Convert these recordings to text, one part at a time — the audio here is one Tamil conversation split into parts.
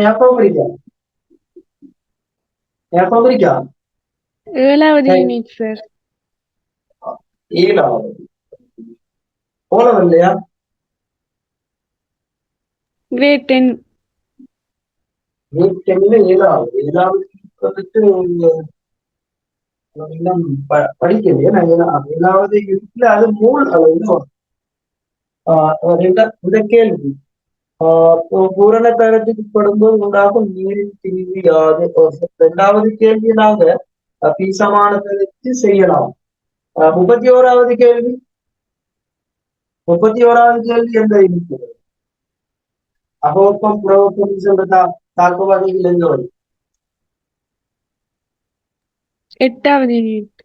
ஞாபகம் இருக்கா? ஞாபகம் இருக்கா? 7வது யூனிட் சார். 7வது போல இல்லையா? கிரேட் 10. கிரேட் 10ல 7வது வந்துட்டு இன்னும் படிக்கலையே. நான் 7வது யூனிட்ல அது மூல் அளவு. இந்த கேள்வி பூரண தரத்துக்கு படும்போது உண்டாகும் நீரின் திணிவு யாது? 2வது கேள்வி நாங்க பீசமானதை வச்சு செய்யலாம். 31வது கேள்வி 31வது கேள்வி எந்த இருக்கிறது? அகவப்பம் புறவப்பம் சொல்ற தாக்கு வகைகள் எங்க வரும்? 8வது யூனிட்.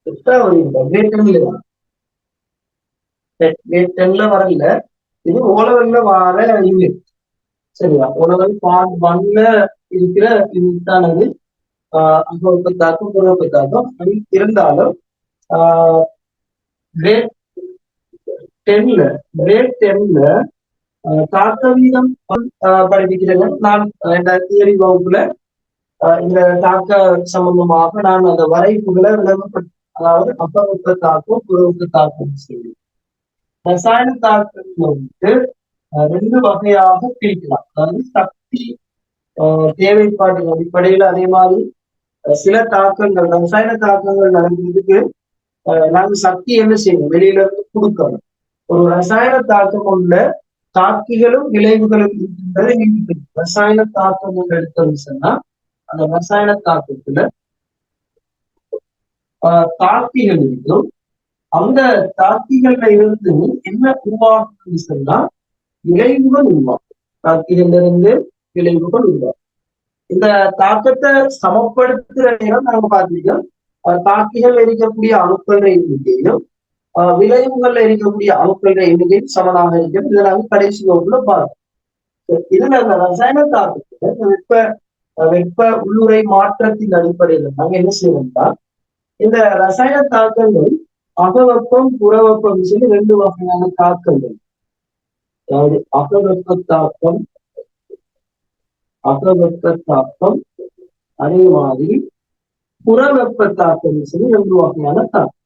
8வது கிரேட் 10ல கிரேட் 10ல வரல. இது ஓலவெல்ல வார யூனிட். சரியா? ஓலவெல் பார்ட் 1ல இருக்கிற யூனிட் தான் அது. அகவப்பத்தாக்கும் புறவப்பத்தாக்கும் இருந்தாலும் கிரேட் 10ல தாக்க வீதம் படிப்பிக்கிறேன். நான் 2007 வகுப்புல இந்த தாக்க சம்பந்தமாக நான் அந்த வரைப்புகளை விளங்கப்பட்ட, அதாவது அப்பவெப்ப தாக்கம் புறவெப்ப தாக்கம் சொல்லி ரசாயன தாக்கங்கள் வந்துட்டு 2 வகையாக பிரிக்கலாம். அதாவது சக்தி தேவைப்பாட்டின் அடிப்படையில, அதே மாதிரி சில தாக்கங்கள் ரசாயன தாக்கங்கள் நடக்கிறதுக்கு நாங்க சக்தி என்ன செய்யணும்? வெளியில இருந்து கொடுக்கணும். ஒரு ரசாயன தாக்கம் உள்ள தாக்கிகளும் விளைவுகளும் இருக்கின்றது. ரசாயன தாக்கம் ஒன்று எடுத்தோம்னு சொன்னா அந்த ரசாயன தாக்கத்துல தாக்கிகள் இருக்கும். அந்த தாக்கிகள்ல இருந்து என்ன உருவாகுன்னு சொன்னா விளைவுகள் உருவாகும். தாக்கிகள்ல இருந்து விளைவுகள் உருவாகும். இந்த தாக்கத்தை சமப்படுத்துற நேரம் நாங்க பார்த்துட்டோம். தாக்கிகள் இருக்கக்கூடிய அணுக்கள் எண்ணிக்கையும் விளைவுகள்ல இருக்கக்கூடிய அணுக்கள் எண்ணிக்கையும் சமனாக இருக்கும். இதை நாங்க கடைசி வகுப்புல பார்ப்போம். இதுல அந்த ரசாயன தாக்கத்துல வெப்ப உள்ளுறை மாற்றத்தின் அடிப்படையில நாங்க என்ன செய்யறோம்னா இந்த ரசாயன தாக்கங்கள் அகவெப்பம் புறவெப்பம் சொல்லி 2 வகையான தாக்கங்கள். அதாவது அகவெப்ப தாக்கம் அதே மாதிரி புறவெப்ப தாக்கம் சொல்லி 2 வகையான தாக்கம்.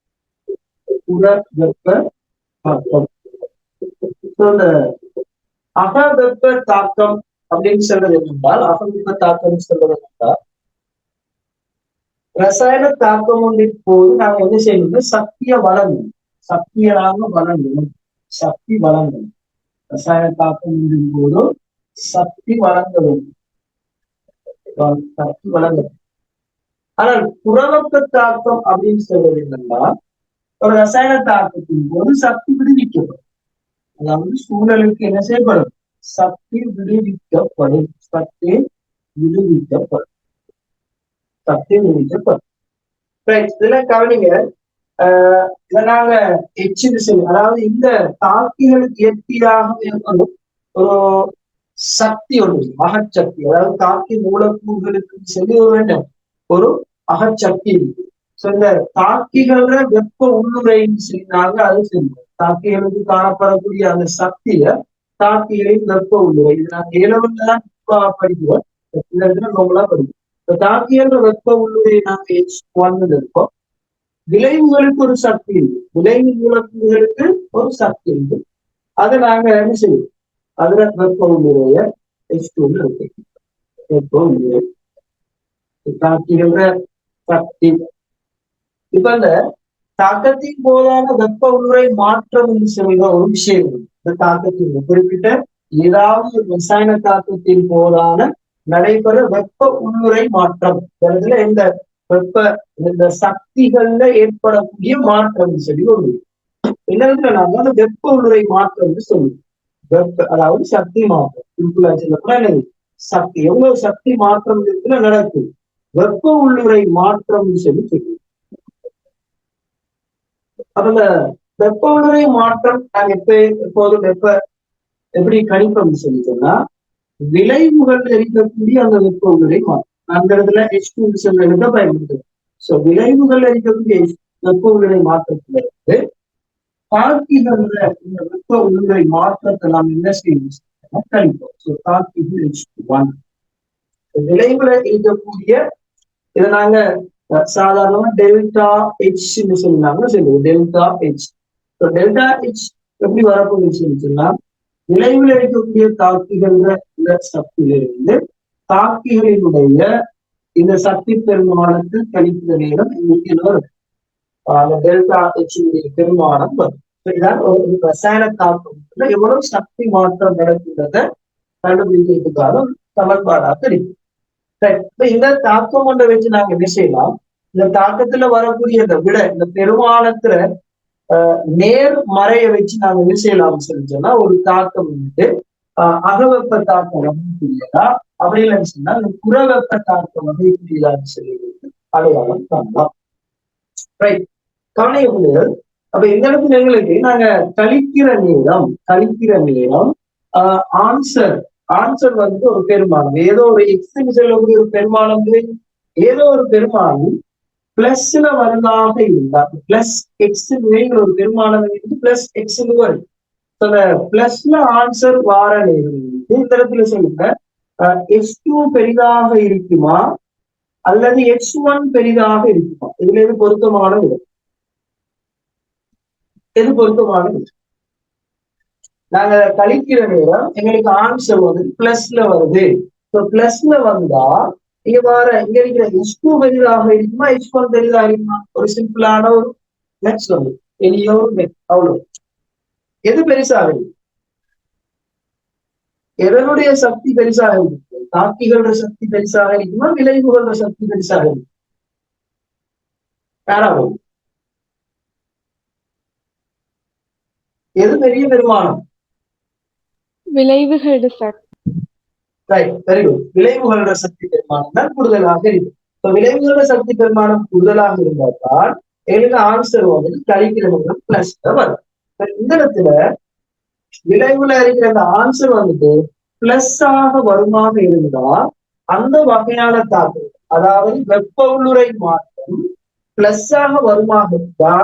புறவெப்ப தாக்கம். இந்த அகவெப்ப தாக்கம் அப்படின்னு சொல்றது என்னென்றால், அகவெப்ப தாக்கம் சொல்றது என்னென்றால் ரசாயன தாக்கம் போது நாங்க என்ன செய்யணும்? சக்தியை வழங்கணும். சக்தி வழங்கணும். ரசாயன தாக்கம் போதும் சக்தி வழங்க வேண்டும். சக்தி வழங்கணும். ஆனால் புறவெப்ப தாக்கம் அப்படின்னு சொல்றது என்னன்னா, ஒரு ரசாயன தாக்கத்தின் போது சக்தி விடுவிக்கப்படும். அதாவது சூழலுக்கு என்ன செய்யப்படும்? சக்தி விடுவிக்கப்படும். இதுல கவனிங்க. இதை நாங்க அதாவது இந்த தாக்கிகளுக்கு இயற்கையாக ஏற்படும் ஒரு சக்தி ஒன்று, அகச்சக்தி. அதாவது தாக்கி மூலக்கூறுகளுக்கு சொல்லி ஒரு அகச்சக்தி இருக்கு. இந்த தாக்கிகள வெப்ப உள்ளுரைன்னு சொன்னாங்க. அது சொல்லுவோம். தாக்கிகளுக்கு காணப்படக்கூடிய அந்த சக்திய தாக்கிகளின் வெப்ப உள்ளுரை. இது நாங்க ஏழவெல்லாம் படிக்கிறோம். நம்மளா படிக்கிறோம். தாக்கியன்ற வெப்ப உள்ளுரை நாங்க H1 இருக்கோம். விளைவுகளுக்கு ஒரு சக்தி இருக்கு. விளைவு மூலக்கூறுகளுக்கு ஒரு சக்தி இருக்கு. அதை நாங்க என்ன செய்வோம்? அதுல வெப்ப உள்ளுரைய H2 இருக்கு. வெப்ப உள்ளுரை தாக்கின்ற சக்தி. இப்ப அந்த தாக்கத்தின் போதான வெப்ப உள்ளுரை மாற்றம் சொல்ற ஒரு விஷயம். இந்த தாக்கத்தின் குறிப்பிட்ட ஏதாவது ரசாயன தாக்கத்தின் போதான நடைபெற வெப்ப உள்ளுரை மாற்றம். இந்த இந்த சக்திகள்ல ஏற்படக்கூடிய மாற்றம் சொல்லி ஒரு என்னதுல நாங்க அந்த வெப்ப உள்ளுரை மாற்றம் சொல்லுவோம். அதாவது சக்தி மாற்றம். சக்தி எவ்வளவு சக்தி மாற்றம் இருக்குன்னு நடக்குது. வெப்ப உள்ளுரை மாற்றம் சொல்லி சொல்லுவோம். அந்த வெப்ப உள்ளுரை மாற்றம் நாங்க எப்போதும் எப்படி கணிப்போம் சொல்லி சொன்னா விளைவுகள் இருக்கக்கூடிய அந்த வெப்ப உள்ளுரை மாற்றம். அந்த இடத்துல H2 சொல்றத பயன்படுத்தும். சோ விளைவுகள் இருக்கக்கூடிய வெப்ப உள்ளுரை மாற்றத்துல இருந்து தாக்கிகள்ல இந்த வெப்ப உள்ளுரை மாற்றத்தை நாம் என்ன செய்யணும்? கழிப்போம். ஸோ தாக்கிகள் H1 விளைவுல இருக்கக்கூடிய இதை நாங்க சாதாரணமா டெல்டா ஹெச்ன்னு சொன்னாங்க சொல்லுவோம். Delta H. டெல்டா ஹெச் எப்படி வரப்போகுதுன்னு சொன்னா விளைவுல இருக்கக்கூடிய தாக்கிகள்ன்ற இந்த சக்தியிலிருந்து தாக்கிகளினுடைய இந்த சக்தி பெருமானத்தில் கழிக்கிற நேரம் இன்னைக்கு வரும். அந்த டெல்டா ஹெச்சினுடைய பெருமானம் வரும். இதான் ஒரு ரசாயன தாக்கம் எவ்வளவு சக்தி மாற்றம் நடக்கின்றத கண்டுபிடிக்கிறதுக்காக சமன்பாடாக இருக்கு. இப்ப இந்த தாக்கம் ஒன்றை வச்சு நாங்க என்ன செய்யலாம், இந்த தாக்கத்துல வரக்கூடிய இந்த விட இந்த பெருமானத்துல நேர்மறைய வச்சு நாங்க என்ன செய்யலாம்னு சொன்னா ஒரு தாக்கம் வந்து அகவெப்ப தாக்கம் வகைக்குரியதா அப்படி இல்லைன்னு சொன்னா இந்த புறவெப்ப தாக்கம் வகைக்குரியதான்னு சொல்லி அடையாளம் காணலாம். ரைட், கவனியக்கூடியது. அப்ப இந்த இடத்துல எங்களுக்கு நாங்க கழிக்கிற நேரம் ஆன்சர் வந்து ஒரு பெருமானம், ஏதோ ஒரு எக்ஸ்ன்னு சொல்லக்கூடிய ஒரு பெருமானம், ஏதோ ஒரு பெருமானம் பிளஸ்ல வரதாக இருந்தா பிளஸ் எக்ஸ் ஒரு பெருமானம் பிளஸ் எக்ஸ் வரும். பிளஸ்ல ஆன்சர் வார நேரம் இந்த இடத்துல சொல்லுங்க H2 பெரிதாக இருக்குமா அல்லது H1 பெரிதாக இருக்குமா, இதுல எது பொருத்தமான விதம், எது பொருத்தமான விதம்? நாங்க கழிக்கிற நேரம் எங்களுக்கு ஆன்சர் வந்து பிளஸ்ல வருது. பிளஸ்ல வந்தா இங்க பாரு, இங்க இருக்கிற H2 பெரிதாக இருக்குமா H1 பெரிதாக இருக்குமா? ஒரு சிம்பிளான ஒரு நெக்ஸ்ட் வந்து எளிய ஒரு அவ்வளவு. எது பெருசாக இருக்கு? எதனுடைய சக்தி பெருசாக இருக்கு? தாக்கிகளோட சக்தி பெருசாக இருக்குமா விளைவுகளோட சக்தி பெருசாக இருக்கு? யாராவது எது பெரிய பெருமானம்? விளைவுகளோட சக்தி. Right, very good. விளைவுகளோட சக்தி பெருமானம் தான் கூடுதலாக இருக்கு. விளைவுகளோட சக்தி பெருமானம் கூடுதலாக இருந்தால் எங்களுக்கு ஆன்சர் வந்து கழிக்கிற பிளஸ் வரும். இந்த இடத்துல விளைவுல இருக்கிற அந்த ஆன்சர் வந்துட்டு பிளஸ் ஆக வருமாக இருந்தா அந்த வகையான தாக்கம், அதாவது வெப்ப உள்ளுரை மாற்றம் பிளஸ் ஆக வருமாக இருந்தா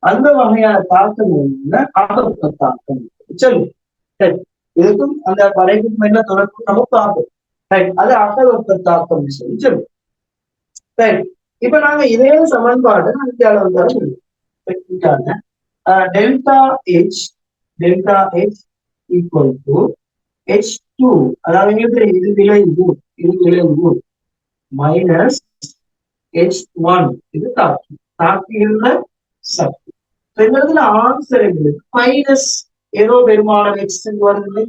அந்த வகையான தாக்கம் என்ன? அகவெப்ப தாக்கம். சொல்லு, இதுக்கும் அந்த வரைக்கும் என்ன தொடர்பு நம்ம பார்ப்போம். அது அகவெப்ப தாக்கம் சொல்லி சொல்லு. இப்ப நாங்க இதே சமன்பாடு delta H equal to H2, அதாவது இது விளைவு மைனஸ் H1 இது தாக்கிகள சக்தி. இந்த இடத்துல ஆன்சர் எங்களுக்கு மைனஸ் ஏதோ பெருமானம் எக்ஸ் வருது.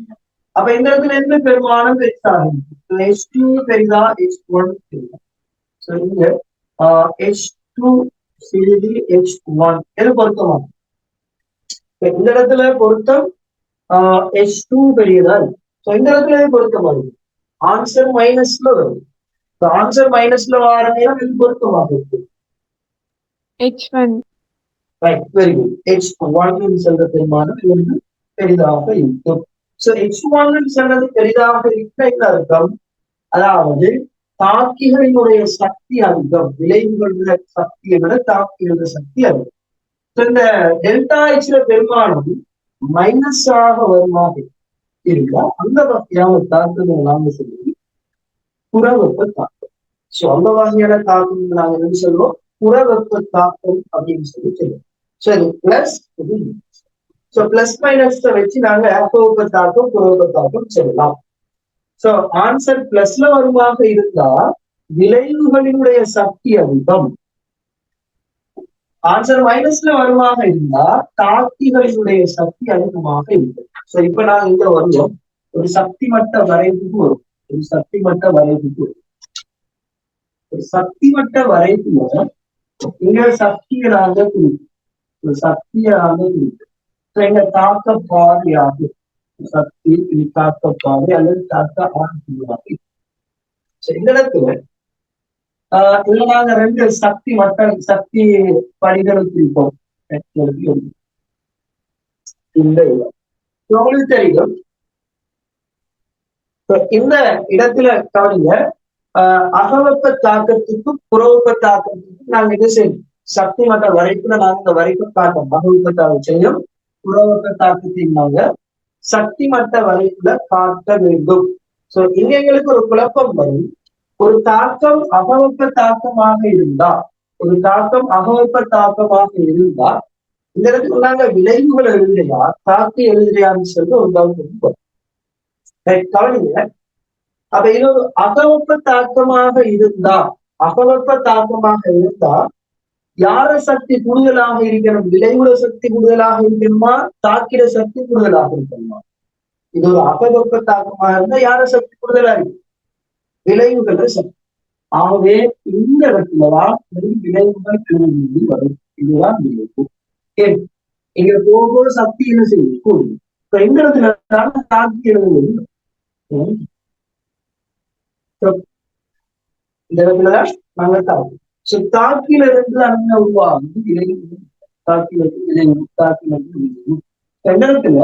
அப்ப இந்த இடத்துல எந்த பெருமானம் பெருசாக H2 பெரிதா H1 பெரிதா? இங்க H2 சிறிது H1 எது பொருத்தமாகும்? இந்த இடத்துல பொருத்தம் H2 பெரியதா? இந்த இடத்துல பொருத்தமாகுது. ஆன்சர் மைனஸ்ல வருது. ஆன்சர் மைனஸ்ல வர நேரம் இது பொருத்தமாக இருக்கு. H1. Right, very good. H1 சொல்ற பெருமானம் இவருக்கு பெரிதாக இருக்கும். H1 சொல்றது பெரிதாக இருக்க இந்த அர்த்தம், அதாவது தாக்கிகளினுடைய சக்தி அதிகம், விளைவுகளோட சக்தியை விட தாக்கிகளோட சக்தி அதிகம். இந்த டெல்டா ஹெச்ல பெருமானம் மைனஸ் ஆக வருமாக இருக்கா அந்த வகையான தாக்கங்கள் நாம சொல்லி புறவெப்ப தாக்கம். அந்த வகையான தாக்கம் நாங்க என்ன சொல்லுவோம்? புறவெப்ப தாக்கம் அப்படின்னு சொல்லி சொல்லுவோம். சரி, பிளஸ் பிளஸ் மைனஸ் வச்சு நாங்க அகவெப்ப தாக்கம் புறவெப்ப தாக்கம் சொல்லலாம். ஆன்சர் பிளஸ்ல வருமாக இருந்தா விளைவுகளினுடைய சக்தி அதிகம், ஆன்சர் மைனஸ்ல வருமாக இருந்தா தாக்கிகளினுடைய சக்தி அதிகமாக இருக்கும். இப்ப நான் இங்க வருவோம், ஒரு சக்தி மட்ட வரைவுக்கு வரும். ஒரு சக்தி மட்ட வரைவுக்கு வரும். ஒரு சக்தி மட்ட வரைவுல இங்க சக்தியராக குறிக்கும், ஒரு சக்தியராக குறிக்கும். எங்க தாக்க பாதையாக சக்தி, இது தாக்க பாதை அல்லது தாக்க ஆட்சியாக. இந்த இடத்துல இதுல நாங்க ரெண்டு சக்தி மட்ட சக்தி படிகளுக்கு இருப்போம். இந்த இடம் உங்களுக்கு தெரியும். இந்த இடத்துல கவனிங்க, அகவெப்ப தாக்கத்துக்கும் புறவெப்ப தாக்கத்துக்கும் நாங்க இது செய்யணும். சக்தி மட்ட வரைப்புல நாங்க இந்த வரைப்பு காட்டோம். அகவெப்ப தாக்கம் செய்யும், புறவெப்ப தாக்கத்தையும் நாங்க சக்தி மட்ட வரைவுல காட்ட வேண்டும். சோ இங்க எங்களுக்கு ஒரு குழப்பம் வரும். ஒரு தாக்கம் அகவெப்ப தாக்கமாக இருந்தா, ஒரு தாக்கம் அகவெப்ப தாக்கமாக இருந்தா இந்த இடத்துல நாங்க விளைவுகள் எழுதுறியா தாக்கி எழுதுறியான்னு சொல்லி ஒரு டவுட் கவனிங்க. அப்ப இது ஒரு அகவெப்ப தாக்கமாக இருந்தா, அகவெப்ப தாக்கமாக இருந்தா யார சக்தி கூடுதலாக இருக்கணும்? விளைவுட சக்தி கூடுதலாக இருக்கணுமா, தாக்கிட சக்தி கூடுதலாக இருக்கணுமா? இது ஒரு அகவெப்ப தாக்கமாக இருந்தா யார சக்தி கூடுதலா இருக்கு? விளைவுகள சக்தி. ஆகவே இந்த இடத்துலதான் விளைவுகள் எழுதி வரும். இதுதான் விளைவு. இங்க போகும்போது சக்தி என்ன செய்யும்? கூடும். இப்ப எந்த இடத்துல தாக்கி எழுதுவது இந்த இடத்துலதான் நாங்க தாக்கி. சோ தாக்கில இருந்து அங்க உருவாகும் விளைவு. தாக்கில இருந்து விளைவு, தாக்கில இருந்து விளைவு. இந்த இடத்துல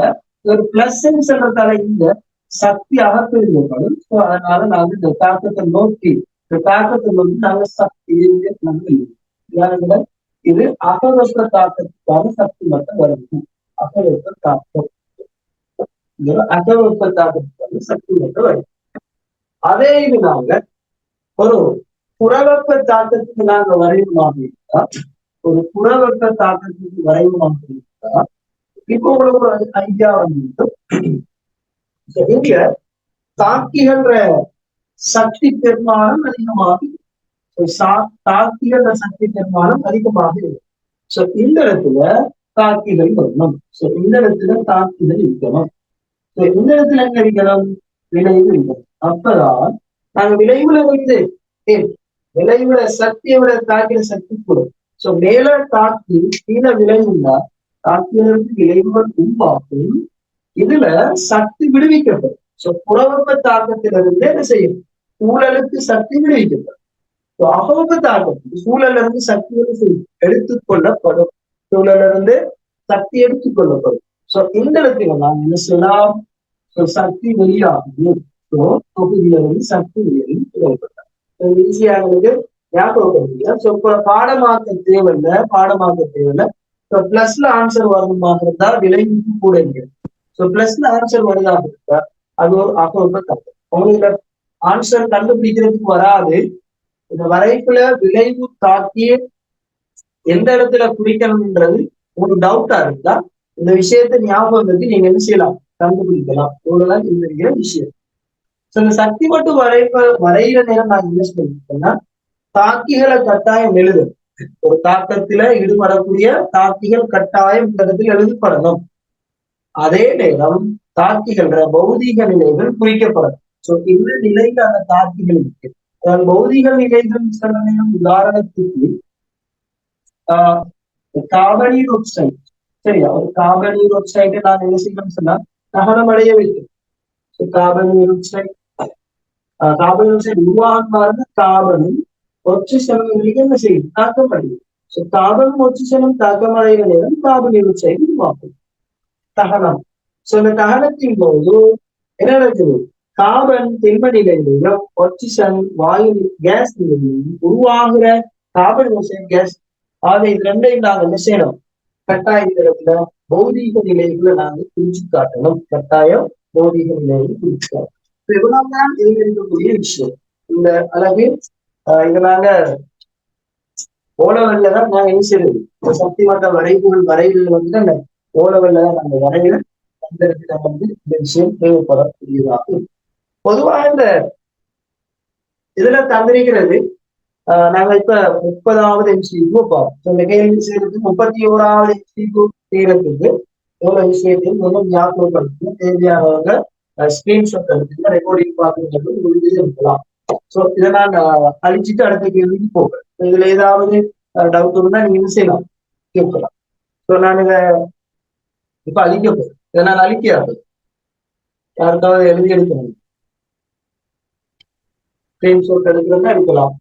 ஒரு பிளஸ் சொல்றதால இந்த சக்தி அகற்றிருக்கப்படும். அதனால நாங்க இந்த தாக்கத்தை நோக்கி இந்த தாக்கத்தை நோக்கி நாங்க சக்தி இது அகவெப்ப தாக்கத்துக்கான சக்தி மட்டும் வருது. அகவெப்ப தாக்கம் அகவெப்ப தாக்கத்துக்கான சக்தி மட்டும் வருது. அதே இது நாங்க ஒரு புறவெப்ப தாக்கத்துக்கு நாங்க வரைவுமாக இருந்தா, ஒரு புறவெப்ப தாக்கத்துக்கு வரைவுமாக இருந்தா இப்போ உங்களுக்கு ஒரு ஐடியா வந்து இங்க தாக்கின்ற சக்தி பெருமானம் அதிகமாக தாக்கின்ற சக்தி பெருமானம் அதிகமாக இருக்கு. சோ இந்த இடத்துல தாக்கிகள் வரணும். சோ இந்த இடத்துல தாக்கிகள் இருக்கணும். இந்த இடத்துல எங்க இருக்கணும்? விளைவு இருக்கணும். அப்பதான் நாங்க விளைவுல வந்து விளைவுல சக்தியை விட தாக்கிற சக்தி கூட. சோ மேல தாக்கி கீழே விளைவுண்டா தாக்கியிலிருந்து விளைவுகள் உருவாக்கும். இதுல சக்தி விடுவிக்கப்படும். சோ புறவெப்ப தாக்கத்திலிருந்து என்ன செய்யும்? சூழலுக்கு சக்தி விடுவிக்கப்படும். அகவெப்ப தாக்கத்தில் சூழல்ல இருந்து சக்தி எடுத்துக்கொள்ளப்படும். சூழல்ல இருந்து சக்தி எடுத்துக்கொள்ளப்படும். சோ இந்த இடத்துல நாம் என்ன செய்யலாம்? சக்தி வெளியாகும். தொகுதியில இருந்து சக்தி வெளியாகும் தேவைப்பட்டார். ஈஸியானது ஞாபகம். சோ பாடமாக்க தேவையில்லை, பாடமாக்க தேவையில்லை. பிளஸ்ல ஆன்சர் வரணுமாக இருந்தா விளைவுக்கு கூட இருக்கிறது. சோ பிளஸ்ல ஆன்சர் வருதாக இருந்தா அது ஒரு அகவெப்ப தாக்கம். உங்களுக்கு ஆன்சர் கண்டுபிடிக்கிறதுக்கு வராது. இந்த வரைப்புல விளைவு தாக்கி எந்த இடத்துல குறிக்கணும்ன்றது ஒரு டவுட்டா இருந்தா இந்த விஷயத்தை ஞாபகம் வச்சு நீங்க என்ன செய்யலாம்? கண்டுபிடிக்கலாம். இவ்வளவுதான் இந்த விஷயம். சோ இந்த சக்தி மட்டும் வரைகிற நேரம் நான் என்ன சொல்லிட்டேன்னா தாக்கிகளை கட்டாயம் எழுது. ஒரு தாக்கத்துல ஈடுபடக்கூடிய தாக்கிகள் கட்டாயம் இந்த இடத்துல எழுதப்படணும். அதே நேரம் தாக்கிகின்ற பௌதீக நிலைகள் குறிக்கப்படும். சோ இந்த நிலையில அந்த தாக்கிகள் இருக்கு. பௌதீக நிலைகள் சில நேரம் உதாரணத்துக்கு கார்பனீர் ஆக்சைடு. சரியா? ஒரு கார்பனீர் ஆக்சைடு நான் என்ன செய்யணும்னு சொன்னா தகனம் அடைய வைக்கும். கார்பனீர் ஆக்சைடு உருவாக கார்பனும் ஒட்சிசனும் என்ன செய்யும்? தாக்கம் அடையும். சோ கார்பனும் ஒட்சிசனும் தாக்கம் அடைகிற நேரம் கார்பனீர் ஆக்சைடு உருவாக்கும் தகனம். சோ இந்த தகனத்தின் போது என்ன நடக்குது? கார்பன் திண்ம நிலையிலும் ஆக்சிஜன் வாயு கேஸ் நிலையிலும் உருவாகிற கார்பன் ஆக்சைடு கேஸ் ஆக இது ரெண்டையும் நாங்க என்ன செய்யணும்? கட்டாய இடத்துல பௌதீக நிலைகளை நாங்க குறிச்சு காட்டணும். கட்டாயம் பௌதீக நிலைகளை குறிச்சு காட்டணும். இவ்வளவுதான் இதுல இருக்கக்கூடிய விஷயம். இந்த அளவில் இதை நாங்க ஓலவெல்ல தான் நாங்க என்ன செய்யறது? சக்தி மட்ட வரைவுகள் வந்து அந்த ஓலவெல்ல தான் நாங்க வரையில அந்த இடத்துல வந்து இந்த விஷயம் தேவைப்படக்கூடியதாகும். பொதுவாக இந்த இதுல தந்திருக்கிறது நாங்க இப்ப 30வது MCQ பார்ப்போம். இந்த கேள்வி செய்யறதுக்கு 31வது MCQ செய்யறதுக்கு எவ்வளவு விஷயத்தையும் கொஞ்சம் ஞாபகப்படுத்தணும். தேவையானவங்க ஸ்கிரீன்ஷாட் எடுத்துங்க, ரெக்கார்டிங் பார்க்கறது உங்களுக்கு இருக்கலாம். சோ இதை நான் அழிச்சிட்டு அடுத்த கேள்விக்கு போகிறேன். இதுல ஏதாவது டவுட் இருந்தா நீங்க என்ன செய்யலாம்? கேட்கலாம். சோ நான் இதை இப்ப அழிக்க போறேன். இதை நான் அழிக்காது. யாருக்காவது எழுதி எடுக்கணும். ஸ்கிரீன்ஷாட் எடுக்கிறதா எடுக்கலாம்.